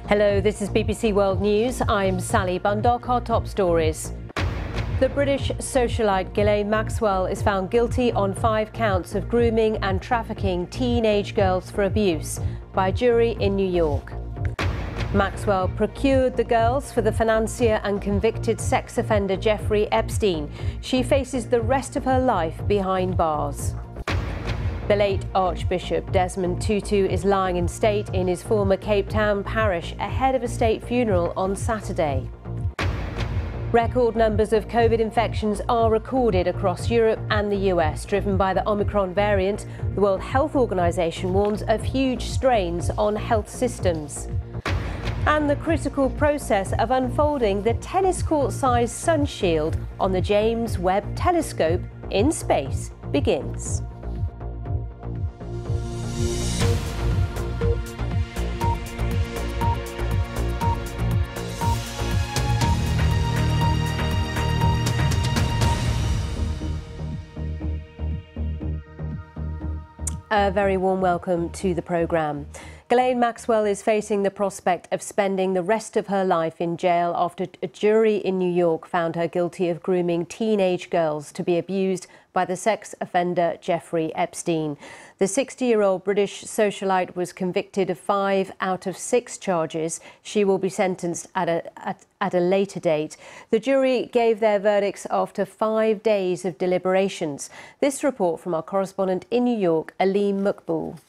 Hello, this is BBC World News. I'm Sally Bundock. Our top stories. The British socialite Ghislaine Maxwell is found guilty on 5 counts of grooming and trafficking teenage girls for abuse by a jury in New York. Maxwell procured the girls for the financier and convicted sex offender Jeffrey Epstein. She faces the rest of her life behind bars. The late Archbishop Desmond Tutu is lying in state in his former Cape Town parish ahead of a state funeral on Saturday. Record numbers of COVID infections are recorded across Europe and the US, driven by the Omicron variant. The World Health Organization warns of huge strains on health systems. And the critical process of unfolding the tennis court-sized sun shield on the James Webb Telescope in space begins. A very warm welcome to the programme. Ghislaine Maxwell is facing the prospect of spending the rest of her life in jail after a jury in New York found her guilty of grooming teenage girls to be abused by the sex offender Jeffrey Epstein. The 60-year-old British socialite was convicted of 5 out of 6 charges. She will be sentenced at a later date. The jury gave their verdicts after 5 days of deliberations. This report from our correspondent in New York, Aleem Maqbool.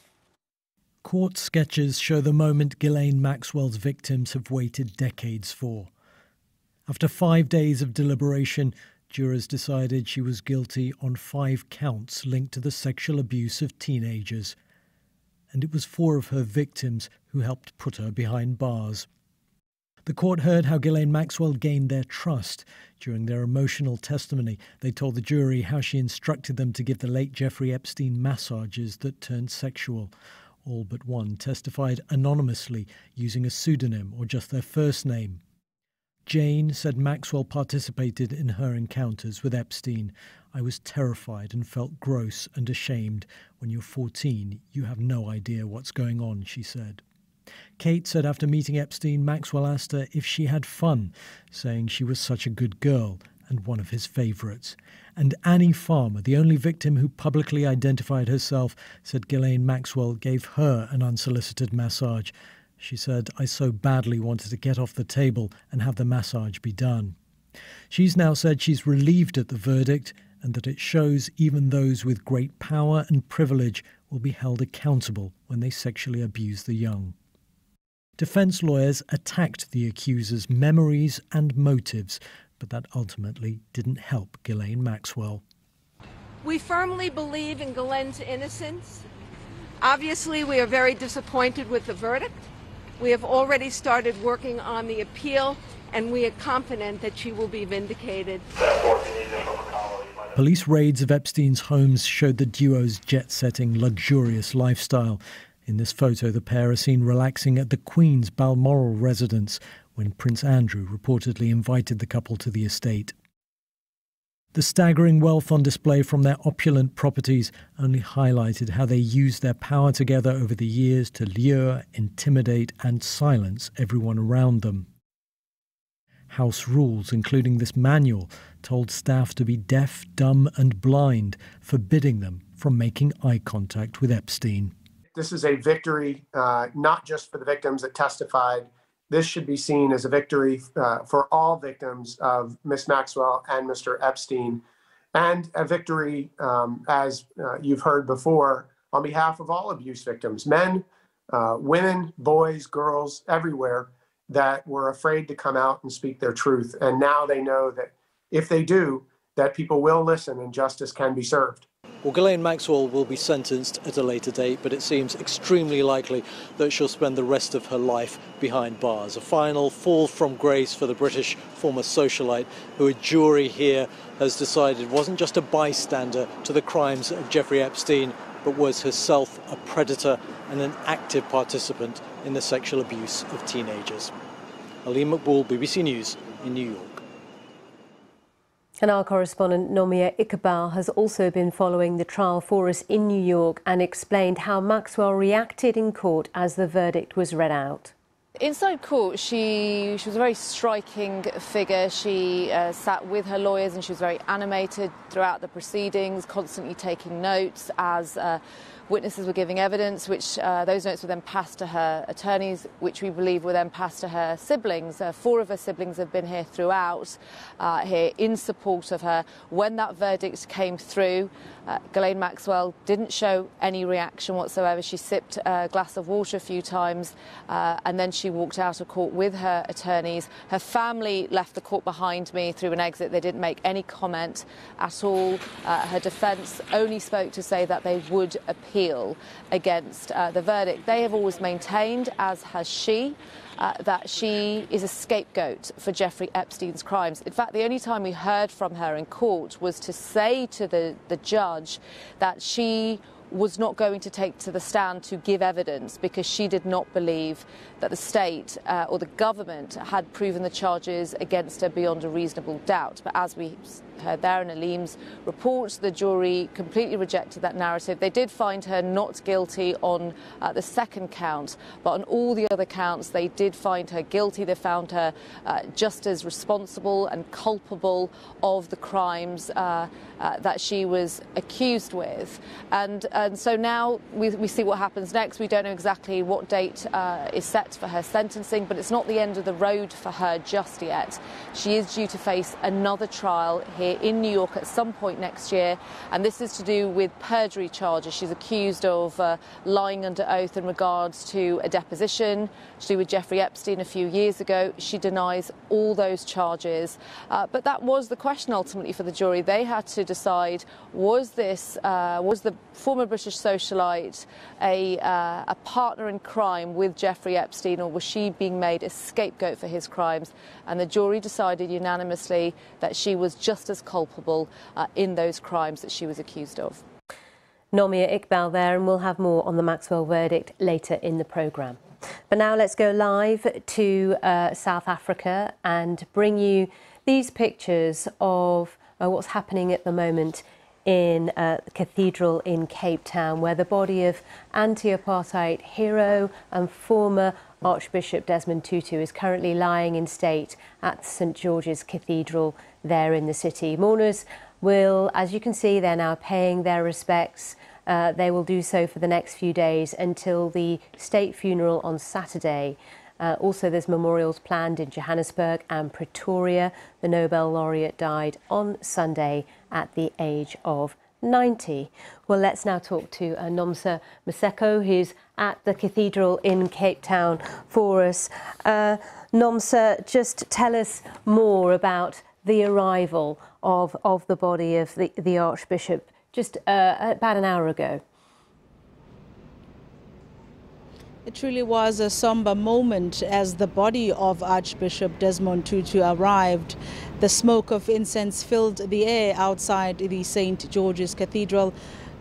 Court sketches show the moment Ghislaine Maxwell's victims have waited decades for. After 5 days of deliberation, jurors decided she was guilty on 5 counts linked to the sexual abuse of teenagers. And it was 4 of her victims who helped put her behind bars. The court heard how Ghislaine Maxwell gained their trust. During their emotional testimony, they told the jury how she instructed them to give the late Jeffrey Epstein massages that turned sexual. All but one testified anonymously, using a pseudonym or just their first name. Jane said Maxwell participated in her encounters with Epstein. "I was terrified and felt gross and ashamed. When you're 14, you have no idea what's going on," she said. Kate said after meeting Epstein, Maxwell asked her if she had fun, saying she was such a good girl and one of his favourites. And Annie Farmer, the only victim who publicly identified herself, said Ghislaine Maxwell gave her an unsolicited massage. She said, "I so badly wanted to get off the table and have the massage be done." She's now said she's relieved at the verdict and that it shows even those with great power and privilege will be held accountable when they sexually abuse the young. Defence lawyers attacked the accusers' memories and motives, but that ultimately didn't help Ghislaine Maxwell. We firmly believe in Ghislaine's innocence. Obviously, we are very disappointed with the verdict. We have already started working on the appeal, and we are confident that she will be vindicated. Police raids of Epstein's homes showed the duo's jet-setting, luxurious lifestyle. In this photo, the pair are seen relaxing at the Queen's Balmoral residence when Prince Andrew reportedly invited the couple to the estate. The staggering wealth on display from their opulent properties only highlighted how they used their power together over the years to lure, intimidate and silence everyone around them. House rules, including this manual, told staff to be deaf, dumb and blind, forbidding them from making eye contact with Epstein. This is a victory, not just for the victims that testified. This should be seen as a victory for all victims of Miss Maxwell and Mr. Epstein, and a victory, as you've heard before, on behalf of all abuse victims, men, women, boys, girls, everywhere, that were afraid to come out and speak their truth. And now they know that if they do, that people will listen and justice can be served. Well, Ghislaine Maxwell will be sentenced at a later date, but it seems extremely likely that she'll spend the rest of her life behind bars. A final fall from grace for the British former socialite, who a jury here has decided wasn't just a bystander to the crimes of Jeffrey Epstein, but was herself a predator and an active participant in the sexual abuse of teenagers. Aleem Maqbool, BBC News in New York. And our correspondent Nomia Iqbal has also been following the trial for us in New York and explained how Maxwell reacted in court as the verdict was read out. Inside court, she was a very striking figure. She sat with her lawyers and she was very animated throughout the proceedings, constantly taking notes as witnesses were giving evidence, which those notes were then passed to her attorneys, which we believe were then passed to her siblings. 4 of her siblings have been here throughout, here in support of her. When that verdict came through, Ghislaine Maxwell didn't show any reaction whatsoever. She sipped a glass of water a few times and then she walked out of court with her attorneys. Her family left the court behind me through an exit. They didn't make any comment at all. Her defence only spoke to say that they would appeal against the verdict. They have always maintained, as has she, that she is a scapegoat for Jeffrey Epstein's crimes. In fact, the only time we heard from her in court was to say to the judge that she was not going to take to the stand to give evidence because she did not believe that the state or the government had proven the charges against her beyond a reasonable doubt. But as we heard there in Aleem's report, the jury completely rejected that narrative. They did find her not guilty on the second count, but on all the other counts they did find her guilty. They found her just as responsible and culpable of the crimes that she was accused with. And so now we see what happens next. We don't know exactly what date is set for her sentencing, but it's not the end of the road for her just yet. She is due to face another trial here in New York at some point next year, and this is to do with perjury charges. She's accused of lying under oath in regards to a deposition to do with Jeffrey Epstein a few years ago. She denies all those charges, but that was the question ultimately for the jury. They had to decide, was the former British socialite a partner in crime with Jeffrey Epstein, or was she being made a scapegoat for his crimes? And the jury decided unanimously that she was just as culpable in those crimes that she was accused of. Nomia Iqbal there, and we'll have more on the Maxwell verdict later in the programme. But now let's go live to South Africa and bring you these pictures of what's happening at the moment in the cathedral in Cape Town, where the body of anti-apartheid hero and former Archbishop Desmond Tutu is currently lying in state at St George's Cathedral there in the city. Mourners will, as you can see, they're now paying their respects. They will do so for the next few days until the state funeral on Saturday. Also, there's memorials planned in Johannesburg and Pretoria. The Nobel laureate died on Sunday at the age of 90. Well, let's now talk to Nomsa Maseko, who's at the cathedral in Cape Town for us. Nomsa, just tell us more about the arrival of the body of the Archbishop just about an hour ago. It truly was a somber moment as the body of Archbishop Desmond Tutu arrived. The smoke of incense filled the air outside the St. George's Cathedral.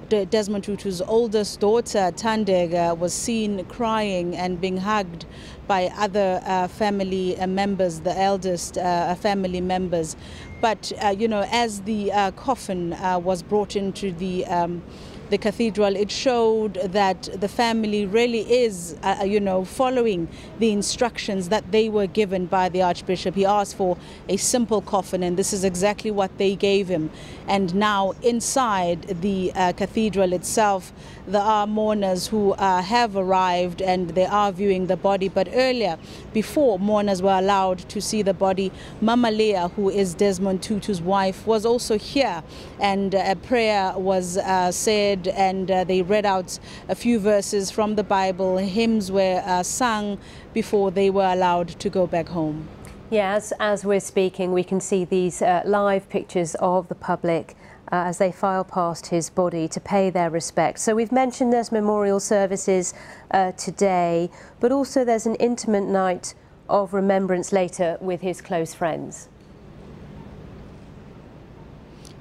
Desmond Tutu's oldest daughter, Tandega, was seen crying and being hugged by other family members, the eldest family members. But, you know, as the coffin was brought into the cathedral, it showed that the family really is, you know, following the instructions that they were given by the Archbishop. He asked for a simple coffin, and this is exactly what they gave him. And now inside the cathedral itself, there are mourners who have arrived and they are viewing the body. But earlier, before mourners were allowed to see the body, Mama Leah, who is Desmond Tutu's wife, was also here, and a prayer was said, and they read out a few verses from the Bible. Hymns were sung before they were allowed to go back home. Yes, as we're speaking, we can see these live pictures of the public as they file past his body to pay their respects. So we've mentioned there's memorial services today, but also there's an intimate night of remembrance later with his close friends.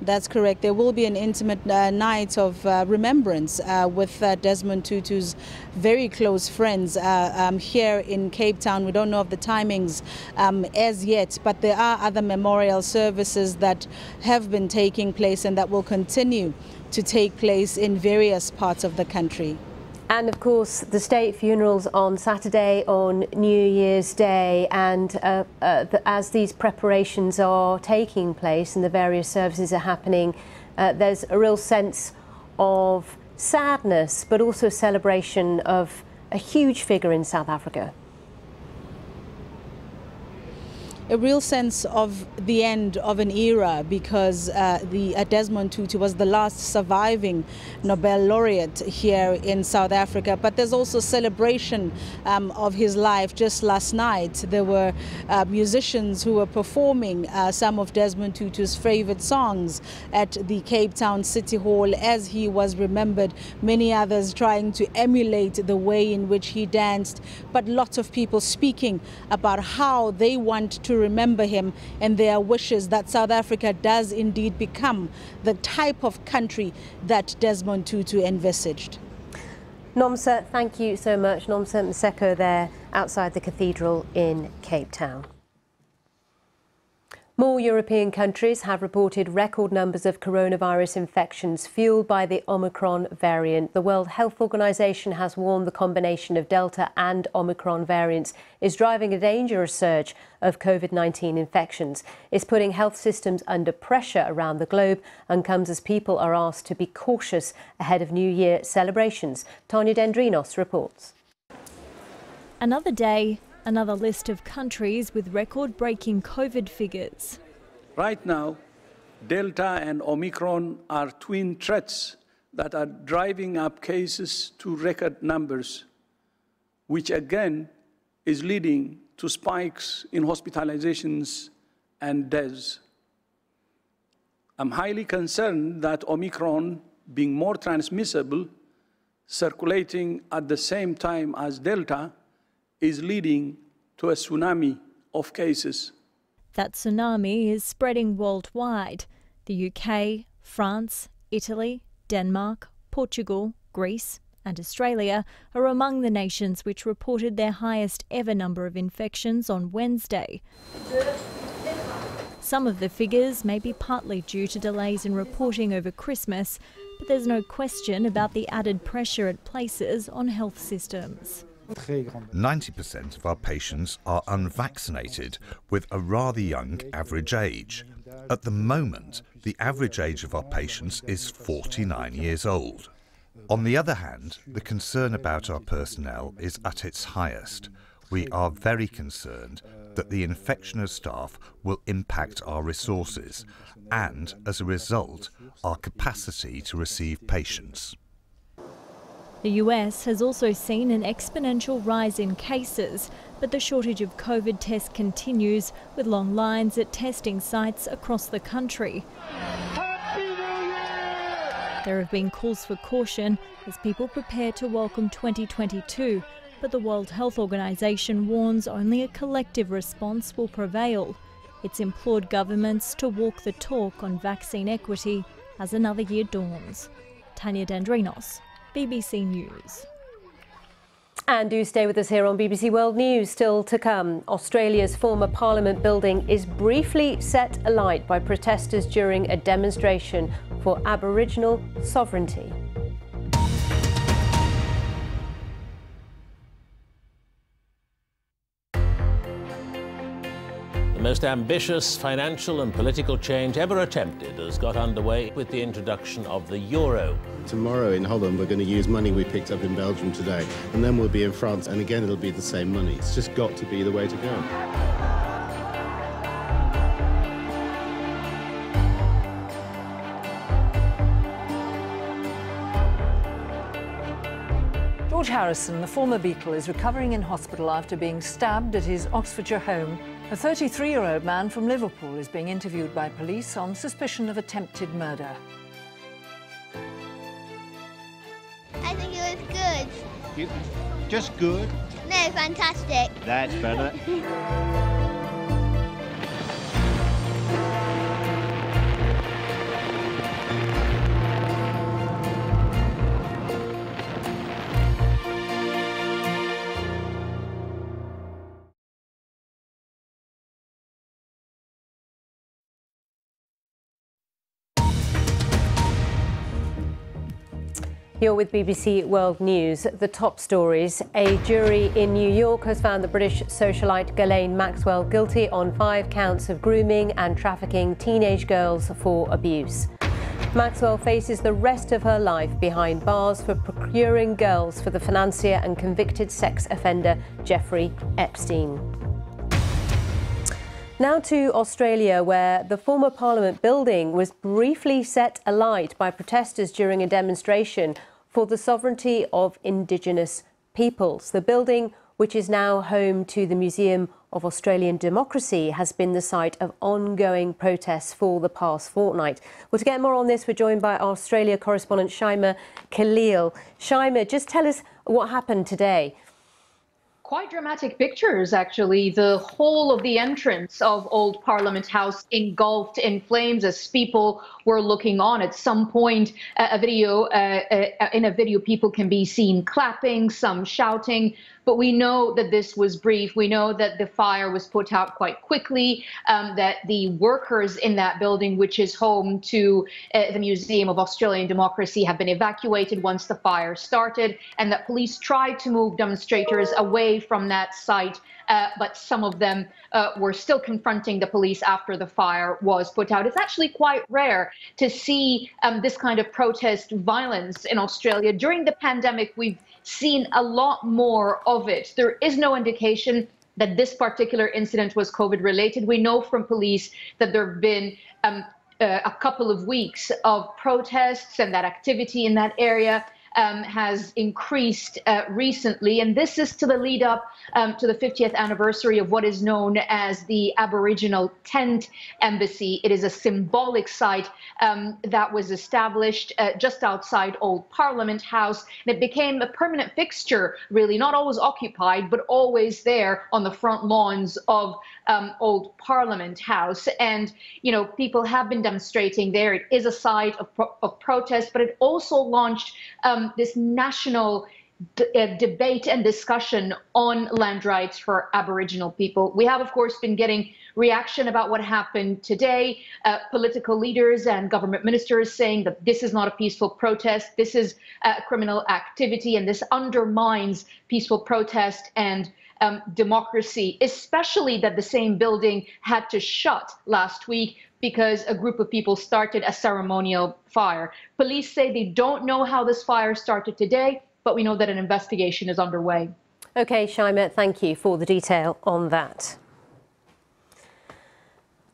That's correct. There will be an intimate night of remembrance with Desmond Tutu's very close friends here in Cape Town. We don't know of the timings as yet, but there are other memorial services that have been taking place and that will continue to take place in various parts of the country. And of course, the state funerals on Saturday, on New Year's Day, and as these preparations are taking place and the various services are happening, there's a real sense of sadness, but also a celebration of a huge figure in South Africa. A real sense of the end of an era, because Desmond Tutu was the last surviving Nobel laureate here in South Africa. But there's also celebration of his life. Just last night, there were musicians who were performing some of Desmond Tutu's favorite songs at the Cape Town City Hall as he was remembered. Many others trying to emulate the way in which he danced, but lots of people speaking about how they want to remember him and their wishes that South Africa does indeed become the type of country that Desmond Tutu envisaged. Nomsa, thank you so much. Nomsa Mseko there outside the cathedral in Cape Town. More European countries have reported record numbers of coronavirus infections fueled by the Omicron variant. The World Health Organization has warned the combination of Delta and Omicron variants is driving a dangerous surge of COVID-19 infections. It's putting health systems under pressure around the globe and comes as people are asked to be cautious ahead of New Year celebrations. Tanya Dendrinos reports. Another day, another list of countries with record-breaking COVID figures. Right now, Delta and Omicron are twin threats that are driving up cases to record numbers, which again is leading to spikes in hospitalizations and deaths. I'm highly concerned that Omicron, being more transmissible, circulating at the same time as Delta, is leading to a tsunami of cases. That tsunami is spreading worldwide. The UK, France, Italy, Denmark, Portugal, Greece and Australia are among the nations which reported their highest ever number of infections on Wednesday. Some of the figures may be partly due to delays in reporting over Christmas, but there's no question about the added pressure it places on health systems. 90% of our patients are unvaccinated with a rather young average age. At the moment, the average age of our patients is 49 years old. On the other hand, the concern about our personnel is at its highest. We are very concerned that the infection of staff will impact our resources and, as a result, our capacity to receive patients. The US has also seen an exponential rise in cases, but the shortage of COVID tests continues, with long lines at testing sites across the country. There have been calls for caution as people prepare to welcome 2022, but the World Health Organization warns only a collective response will prevail. It's implored governments to walk the talk on vaccine equity as another year dawns. Tanya Dendrinos, BBC News. And do stay with us here on BBC World News. Still to come, Australia's former Parliament building is briefly set alight by protesters during a demonstration for Aboriginal sovereignty. The most ambitious financial and political change ever attempted has got underway with the introduction of the euro. Tomorrow in Holland we're going to use money we picked up in Belgium today, and then we'll be in France and again it'll be the same money. It's just got to be the way to go. George Harrison, the former Beatle, is recovering in hospital after being stabbed at his Oxfordshire home. A 33-year-old man from Liverpool is being interviewed by police on suspicion of attempted murder. I think it was good. Just good? No, fantastic. That's better. You're with BBC World News. The top stories. A jury in New York has found the British socialite Ghislaine Maxwell guilty on 5 counts of grooming and trafficking teenage girls for abuse. Maxwell faces the rest of her life behind bars for procuring girls for the financier and convicted sex offender Jeffrey Epstein. Now to Australia, where the former Parliament building was briefly set alight by protesters during a demonstration for the sovereignty of Indigenous peoples. The building, which is now home to the Museum of Australian Democracy, has been the site of ongoing protests for the past fortnight. Well, to get more on this, we're joined by our Australia correspondent Shaima Khalil. Shaima, just tell us what happened today. Quite dramatic pictures, actually. The whole of the entrance of Old Parliament House engulfed in flames as people were looking on. At some point, in a video, people can be seen clapping, some shouting. But we know that this was brief. We know that the fire was put out quite quickly, that the workers in that building, which is home to the Museum of Australian Democracy, have been evacuated once the fire started, and that police tried to move demonstrators away from that site. But some of them were still confronting the police after the fire was put out. It's actually quite rare to see this kind of protest violence in Australia. During the pandemic, we've seen a lot more of it. There is no indication that this particular incident was COVID related. We know from police that there have been a couple of weeks of protests, and that activity in that area has increased recently. And this is to the lead up to the 50th anniversary of what is known as the Aboriginal Tent Embassy. It is a symbolic site that was established just outside Old Parliament House. And it became a permanent fixture, really, not always occupied, but always there on the front lawns of Old Parliament House. And, you know, people have been demonstrating there. It is a site of protest, but it also launched this national debate and discussion on land rights for Aboriginal people. We have, of course, been getting reaction about what happened today. Political leaders and government ministers saying that this is not a peaceful protest, this is criminal activity, and this undermines peaceful protest and democracy, especially that the same building had to shut last week because a group of people started a ceremonial fire. Police say they don't know how this fire started today, but we know that an investigation is underway. OK, Shaima, thank you for the detail on that.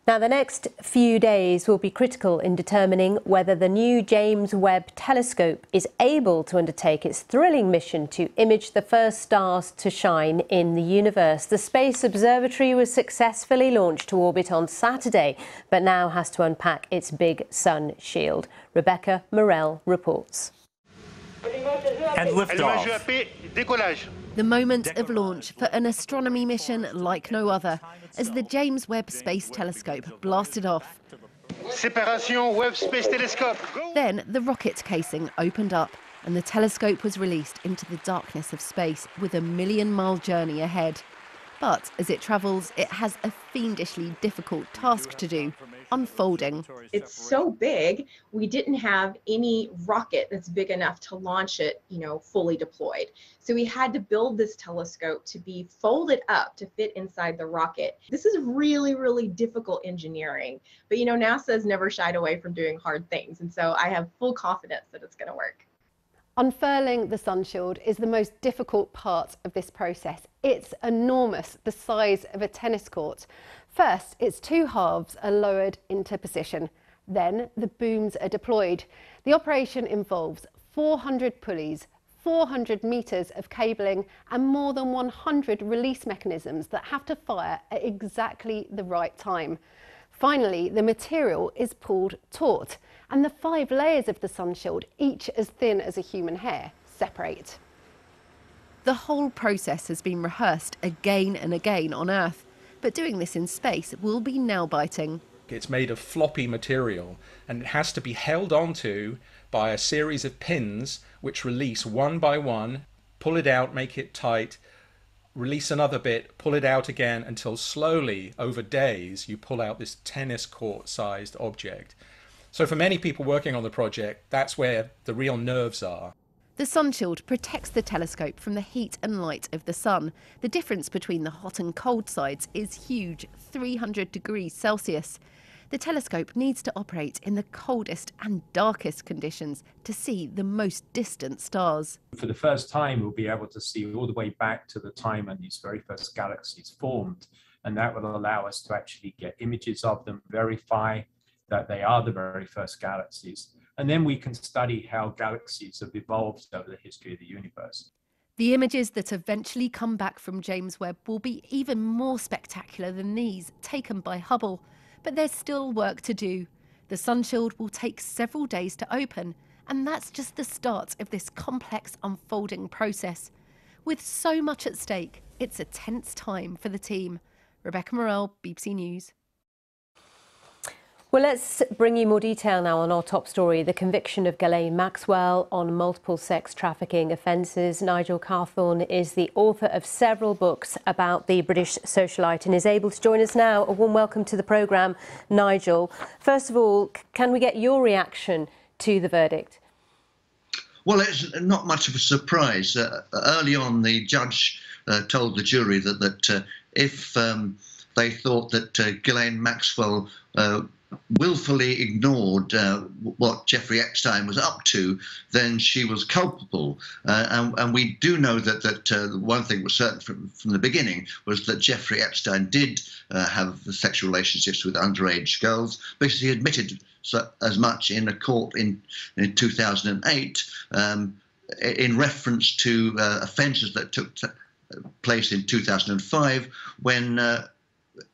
Now, the next few days will be critical in determining whether the new James Webb Telescope is able to undertake its thrilling mission to image the first stars to shine in the universe. The Space Observatory was successfully launched to orbit on Saturday, but now has to unpack its big sun shield. Rebecca Morell reports. And liftoff. The moment of launch for an astronomy mission like no other, as the James Webb Space Telescope blasted off. Then the rocket casing opened up and the telescope was released into the darkness of space with a million-mile journey ahead. But as it travels, it has a fiendishly difficult task to do, unfolding. It's so big, we didn't have any rocket that's big enough to launch it, fully deployed. So we had to build this telescope to be folded up to fit inside the rocket. This is really, really difficult engineering. But, NASA has never shied away from doing hard things. And so I have full confidence that it's going to work. Unfurling the sun shield is the most difficult part of this process. It's enormous, the size of a tennis court. First, its 2 halves are lowered into position. Then the booms are deployed. The operation involves 400 pulleys, 400 metres of cabling and more than 100 release mechanisms that have to fire at exactly the right time. Finally, the material is pulled taut and the 5 layers of the sun shield, each as thin as a human hair, separate. The whole process has been rehearsed again and again on Earth, but doing this in space will be nail-biting. It's made of floppy material and it has to be held onto by a series of pins which release one by one, pull it out, make it tight, release another bit, pull it out again until slowly, over days, you pull out this tennis court-sized object. So for many people working on the project, that's where the real nerves are. The sun shield protects the telescope from the heat and light of the sun. The difference between the hot and cold sides is huge, 300 degrees Celsius. The telescope needs to operate in the coldest and darkest conditions to see the most distant stars. For the first time, we'll be able to see all the way back to the time when these very first galaxies formed. And that will allow us to actually get images of them, verify that they are the very first galaxies. And then we can study how galaxies have evolved over the history of the universe. The images that eventually come back from James Webb will be even more spectacular than these taken by Hubble. But there's still work to do. The sun shield will take several days to open, and that's just the start of this complex unfolding process. With so much at stake, it's a tense time for the team. Rebecca Morrell, BBC News. Well, let's bring you more detail now on our top story, the conviction of Ghislaine Maxwell on multiple sex trafficking offences. Nigel Carthorne is the author of several books about the British socialite and is able to join us now. A warm welcome to the programme, Nigel. First of all, can we get your reaction to the verdict? Well, it's not much of a surprise. Early on, the judge told the jury that if they thought that Ghislaine Maxwell willfully ignored what Jeffrey Epstein was up to, then she was culpable. And we do know that one thing was certain from the beginning was that Jeffrey Epstein did have sexual relationships with underage girls, because he admitted as much in a court in 2008 in reference to offences that took place in 2005 when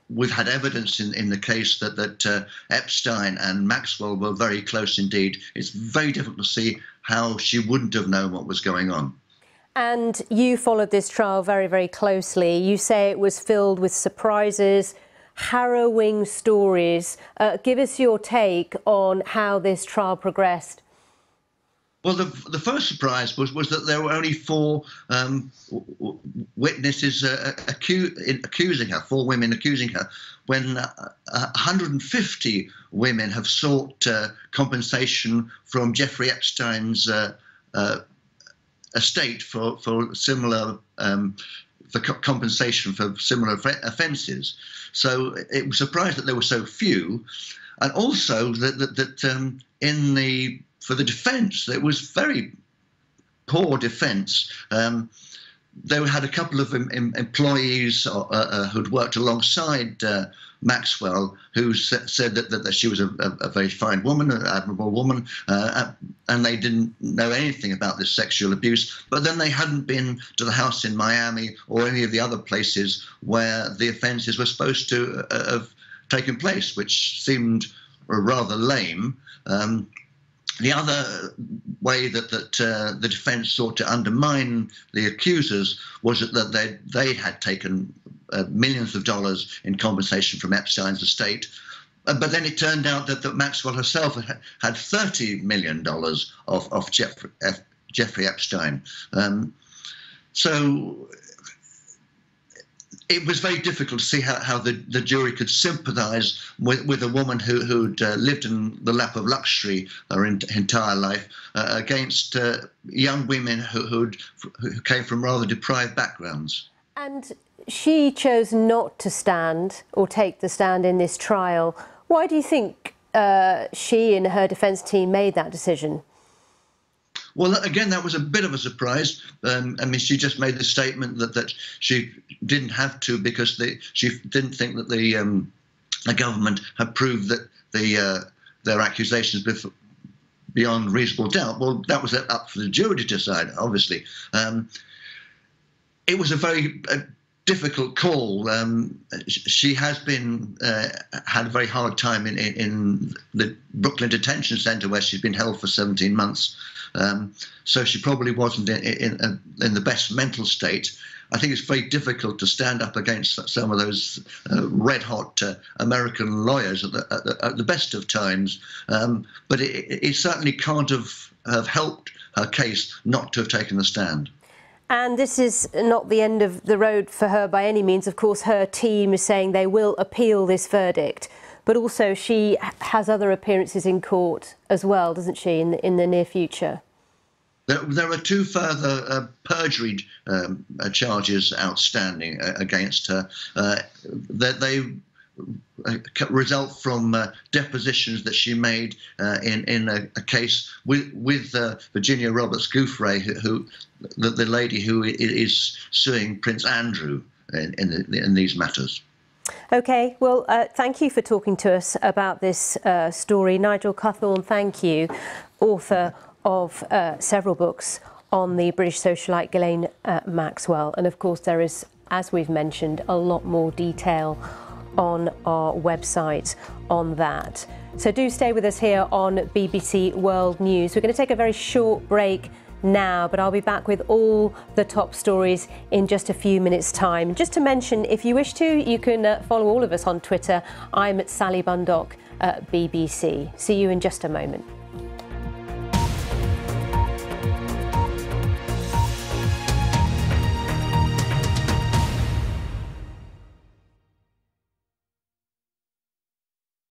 we've had evidence in the case that Epstein and Maxwell were very close indeed. It's very difficult to see how she wouldn't have known what was going on. And you followed this trial very, very closely. You say it was filled with surprises, harrowing stories. Give us your take on how this trial progressed. Well, the first surprise was that there were only 4 witnesses accusing her, 4 women accusing her, when 150 women have sought compensation from Jeffrey Epstein's estate for similar for compensation for similar offences. So it was surprised that there were so few, and also that for the defence, it was very poor defence. They had a couple of employees who'd worked alongside Maxwell, who said that she was a very fine woman, an admirable woman, and they didn't know anything about this sexual abuse. But then they hadn't been to the house in Miami or any of the other places where the offences were supposed to have taken place, which seemed rather lame. The other way that the defence sought to undermine the accusers was that they had taken millions of dollars in compensation from Epstein's estate. But then it turned out that Maxwell herself had $30 million of Jeffrey Epstein. So it was very difficult to see how the jury could sympathise with a woman who'd lived in the lap of luxury her entire life against young women who came from rather deprived backgrounds. And she chose not to stand or take the stand in this trial. Why do you think she and her defence team made that decision? Well, again, that was a bit of a surprise. I mean, she just made the statement that she didn't have to because she didn't think that the government had proved that their accusations beyond reasonable doubt. Well, that was up for the jury to decide, obviously. It was a very difficult call. She has had a very hard time in the Brooklyn Detention Centre, where she's been held for 17 months. So she probably wasn't in the best mental state. I think it's very difficult to stand up against some of those red-hot American lawyers at the best of times. But it certainly can't have helped her case not to have taken the stand. And this is not the end of the road for her by any means. Of course, her team is saying they will appeal this verdict. But also she has other appearances in court as well, doesn't she, in the near future? There are 2 further perjury charges outstanding against her. They result from depositions that she made in a case with Virginia Roberts Gouffre, the lady who is suing Prince Andrew in these matters. OK, well, thank you for talking to us about this story. Nigel Cawthorne, thank you, author of several books on the British socialite Ghislaine Maxwell. And of course, there is, as we've mentioned, a lot more detail on our website on that. So do stay with us here on BBC World News. We're going to take a very short break now, but I'll be back with all the top stories in just a few minutes' time. Just to mention, if you wish to, you can follow all of us on Twitter. I'm at Sally Bundock at BBC. See you in just a moment.